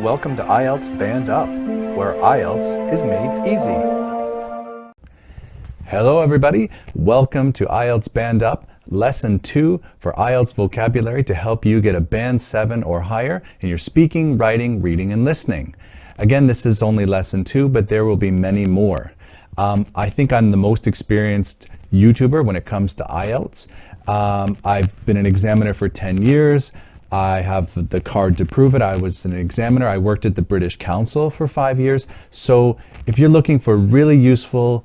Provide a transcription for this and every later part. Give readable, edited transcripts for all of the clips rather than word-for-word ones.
Welcome to IELTS Band Up, where IELTS is made easy. Hello everybody, welcome to IELTS Band Up, Lesson 2 for IELTS vocabulary to help you get a Band 7 or higher in your speaking, writing, reading, and listening. Again, this is only Lesson 2, but there will be many more. I think I'm the most experienced YouTuber when it comes to IELTS. I've been an examiner for 10 years. I have the card to prove it. I was an examiner. I worked at the British Council for 5 years. So if you're looking for really useful,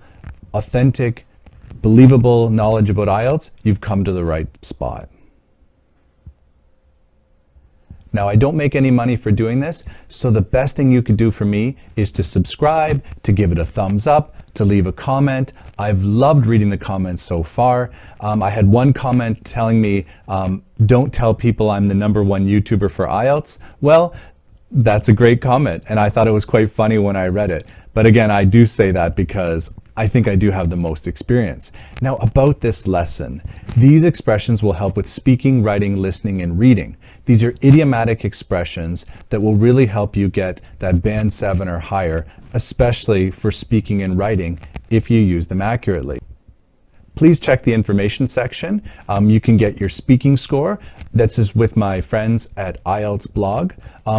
authentic, believable knowledge about IELTS, you've come to the right spot. Now, I don't make any money for doing this, so the best thing you could do for me is to subscribe, to give it a thumbs up, to leave a comment. I've loved reading the comments so far. I had one comment telling me, don't tell people I'm the #1 YouTuber for IELTS. Well, that's a great comment, and I thought it was quite funny when I read it. But again, I do say that because I think I do have the most experience. Now, about this lesson, these expressions will help with speaking, writing, listening, and reading. These are idiomatic expressions that will really help you get that Band 7 or higher, especially for speaking and writing, if you use them accurately. Please check the information section. You can get your speaking score. This is with my friends at IELTS-Blog.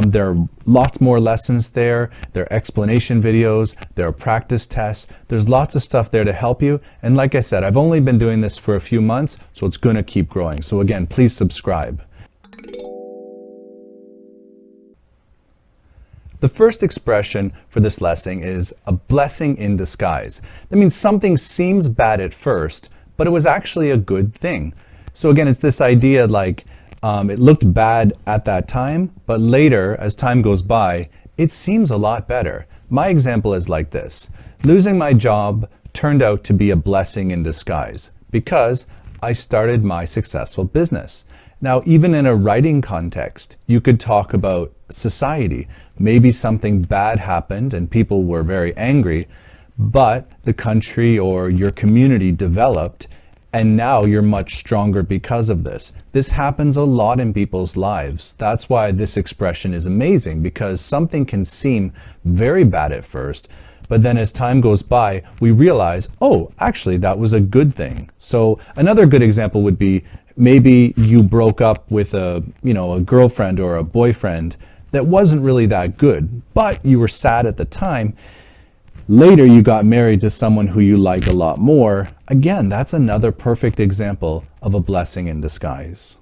There are lots more lessons there. There are explanation videos. There are practice tests. There's lots of stuff there to help you. And like I said, I've only been doing this for a few months, so it's going to keep growing. So again, please subscribe. The first expression for this lesson is a blessing in disguise. That means something seems bad at first, but it was actually a good thing. So again, it's this idea like it looked bad at that time, but later, as time goes by, it seems a lot better. My example is like this. Losing my job turned out to be a blessing in disguise because I started my successful business. Now, even in a writing context, you could talk about society. Maybe something bad happened and people were very angry, but the country or your community developed, and now you're much stronger because of this. This happens a lot in people's lives. That's why this expression is amazing, because something can seem very bad at first, but then as time goes by, we realize, oh, actually, that was a good thing. So another good example would be maybe you broke up with a girlfriend or a boyfriend that wasn't really that good, but you were sad at the time. Later, you got married to someone who you like a lot more. Again, that's another perfect example of a blessing in disguise.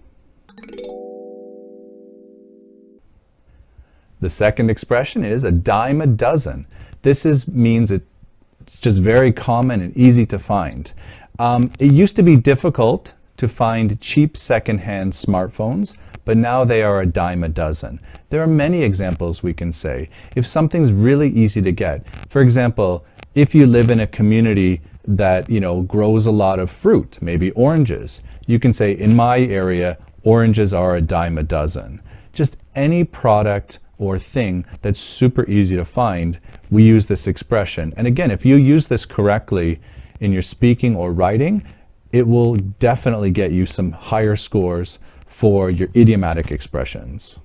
The second expression is a dime a dozen. This means it's just very common and easy to find. It used to be difficult to find cheap secondhand smartphones, but now they are a dime a dozen. There are many examples we can say. If something's really easy to get, for example, if you live in a community that grows a lot of fruit, maybe oranges, you can say, in my area, oranges are a dime a dozen. Just any product or thing that's super easy to find, we use this expression. And again, if you use this correctly in your speaking or writing, it will definitely get you some higher scores for your idiomatic expressions.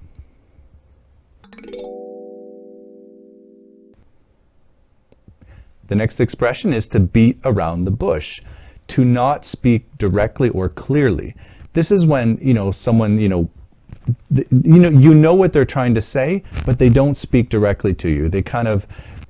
The next expression is to beat around the bush, to not speak directly or clearly. This is when someone you know what they're trying to say, but they don't speak directly to you. They kind of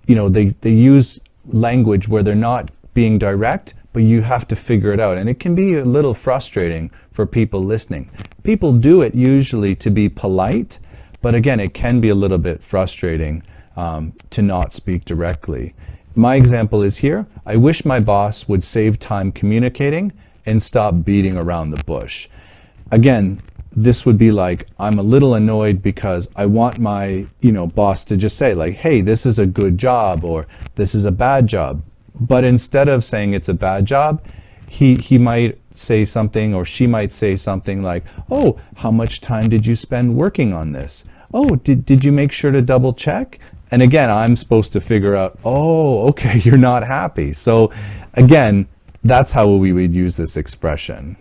they use language where they're not being direct, but you have to figure it out. And it can be a little frustrating for people listening. People do it usually to be polite, but again, it can be a little bit frustrating to not speak directly. My example is here. I wish my boss would save time communicating and stop beating around the bush. Again, this would be like, I'm a little annoyed because I want my boss to just say like, hey, this is a good job or this is a bad job. But instead of saying it's a bad job, he might say something, or she might say something like, oh, how much time did you spend working on this? Oh, did you make sure to double check? And again, I'm supposed to figure out, oh, okay, you're not happy. So again, that's how we would use this expression.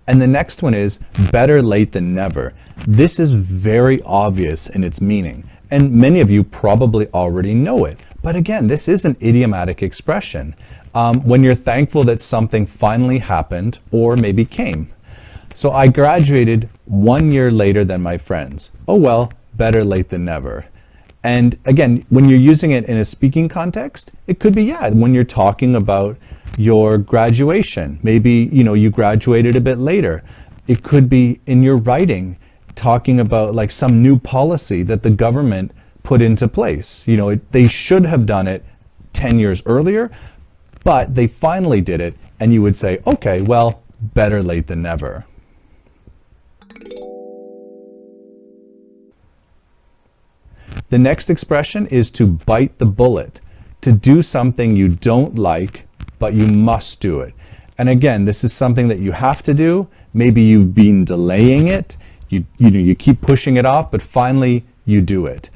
And the next one is better late than never. This is very obvious in its meaning, and many of you probably already know it. But again, this is an idiomatic expression. When you're thankful that something finally happened or maybe came. So I graduated 1 year later than my friends. Oh well, better late than never. And again, when you're using it in a speaking context, it could be, yeah, when you're talking about your graduation. Maybe, you graduated a bit later. It could be in your writing, talking about like some new policy that the government put into place. They should have done it 10 years earlier, but they finally did it. And you would say, okay, well, better late than never. The next expression is to bite the bullet, to do something you don't like, but you must do it. And again, this is something that you have to do. Maybe you've been delaying it. You keep pushing it off, but finally you do it.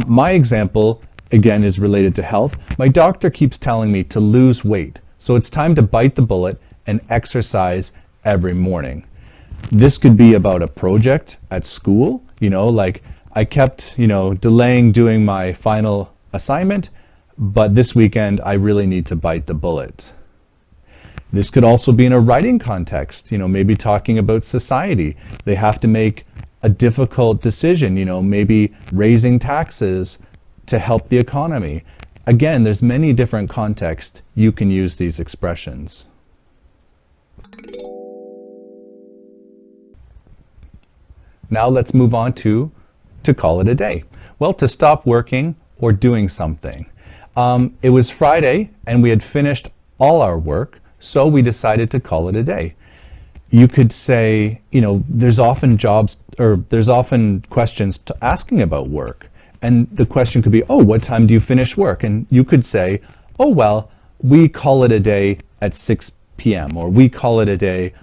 My example, again, is related to health. My doctor keeps telling me to lose weight. So it's time to bite the bullet and exercise every morning. This could be about a project at school, like I kept, delaying doing my final assignment, but this weekend I really need to bite the bullet. This could also be in a writing context, maybe talking about society. They have to make a difficult decision, maybe raising taxes to help the economy. Again, there's many different contexts you can use these expressions. Now let's move on to call it a day. Well, to stop working or doing something. It was Friday and we had finished all our work, so we decided to call it a day. You could say, there's often questions asking about work. And the question could be, oh, what time do you finish work? And you could say, oh, well, we call it a day at 6 p.m. or we call it a day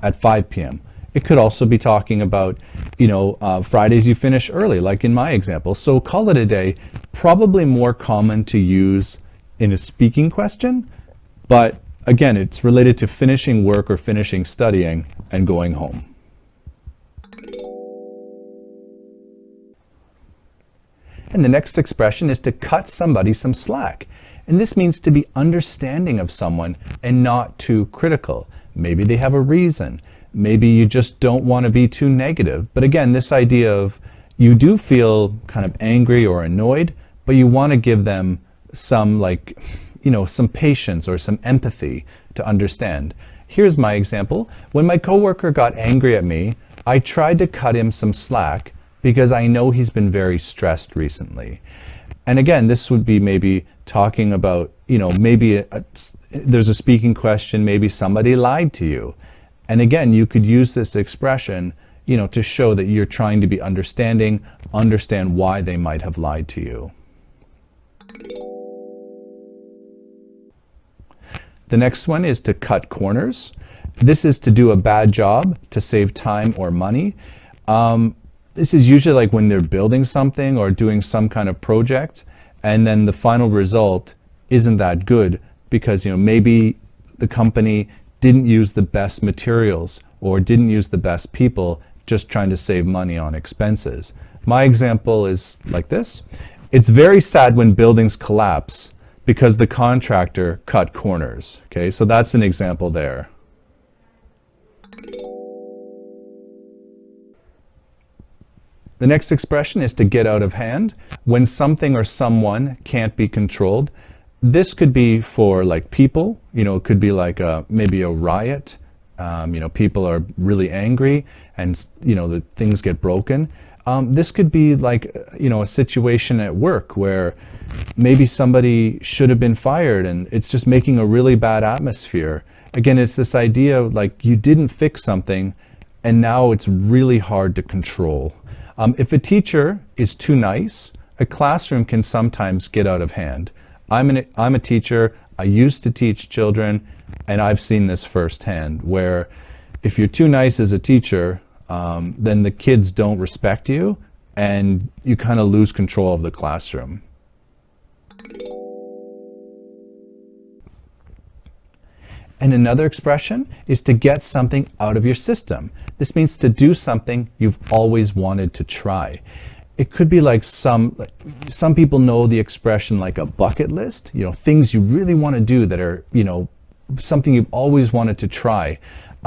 at 5 p.m. It could also be talking about, Fridays you finish early, like in my example. So call it a day, probably more common to use in a speaking question, but again, it's related to finishing work or finishing studying and going home. And the next expression is to cut somebody some slack. And this means to be understanding of someone and not too critical. Maybe they have a reason. Maybe you just don't want to be too negative. But again, this idea of you do feel kind of angry or annoyed, but you want to give them some some patience or some empathy to understand. Here's my example. When my coworker got angry at me, I tried to cut him some slack because I know he's been very stressed recently. And again, this would be maybe talking about, maybe there's a speaking question, maybe somebody lied to you. And again, you could use this expression, to show that you're trying to be understanding, understand why they might have lied to you. The next one is to cut corners. This is to do a bad job to save time or money. This is usually like when they're building something or doing some kind of project, and then the final result isn't that good because maybe the company didn't use the best materials or didn't use the best people, just trying to save money on expenses. My example is like this. It's very sad when buildings collapse because the contractor cut corners. Okay, so that's an example there. The next expression is to get out of hand. When something or someone can't be controlled. This could be for like people, it could be like maybe a riot. People are really angry and, the things get broken. This could be like, a situation at work where maybe somebody should have been fired and it's just making a really bad atmosphere. Again, it's this idea of like you didn't fix something and now it's really hard to control. If a teacher is too nice, a classroom can sometimes get out of hand. I'm a teacher, I used to teach children, and I've seen this firsthand, where if you're too nice as a teacher, then the kids don't respect you, and you kind of lose control of the classroom. And another expression is to get something out of your system. This means to do something you've always wanted to try. It could be like some people know the expression like a bucket list, things you really want to do that are, something you've always wanted to try.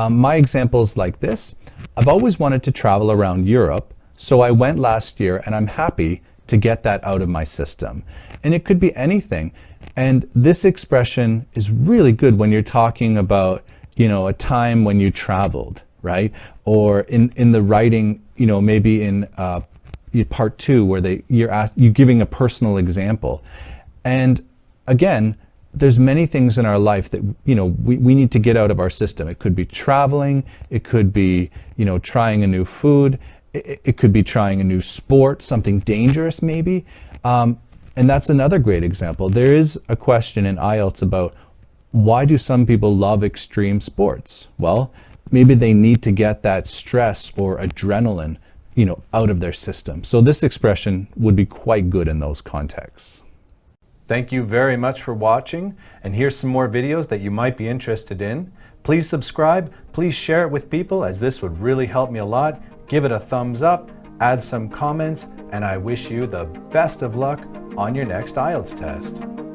My example is like this. I've always wanted to travel around Europe, so I went last year and I'm happy to get that out of my system. And it could be anything. And this expression is really good when you're talking about, a time when you traveled, right? Or in the writing, maybe in part 2 where you're giving a personal example. And again, there's many things in our life that we need to get out of our system. It could be traveling, it could be trying a new food, it could be trying a new sport, something dangerous maybe. And that's another great example. There is a question in IELTS about why do some people love extreme sports? Well, maybe they need to get that stress or adrenaline out of their system. So this expression would be quite good in those contexts. Thank you very much for watching, and here's some more videos that you might be interested in. Please subscribe, please share it with people, as this would really help me a lot. Give it a thumbs up, add some comments, and I wish you the best of luck on your next IELTS test.